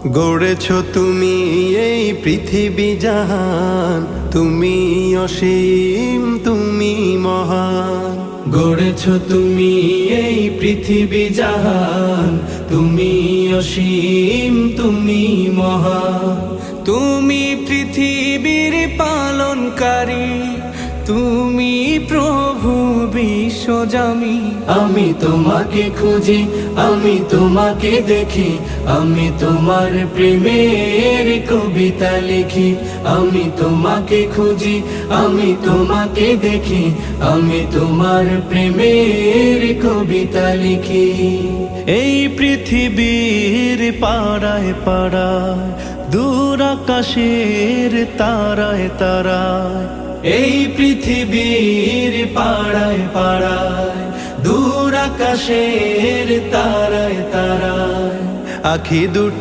গড়েছ তুমি এই পৃথিবী জাহান, তুমি অসীম তুমি মহান। গড়েছ তুমি এই পৃথিবী জাহান, তুমি অসীম তুমি মহান। তুমি পৃথিবীর পালনকারী, তুমি প্রভু বিশ্বজামি। আমি তোমাকে খুঁজি, আমি তোমাকে দেখি, আমি তোমার প্রেমের কবিতা লিখি। আমি তোমাকে খুঁজি, আমি তোমাকে দেখি, আমি তোমার প্রেমের কবিতা লিখি। এই পৃথিবীর পাড়ায় পাড়ায়, দূর আকাশের তারায় তারায়, এই পৃথিবীর পাড়ায় পাড়ায়, দূর আকাশের তারায় তারায়, আখি দুটি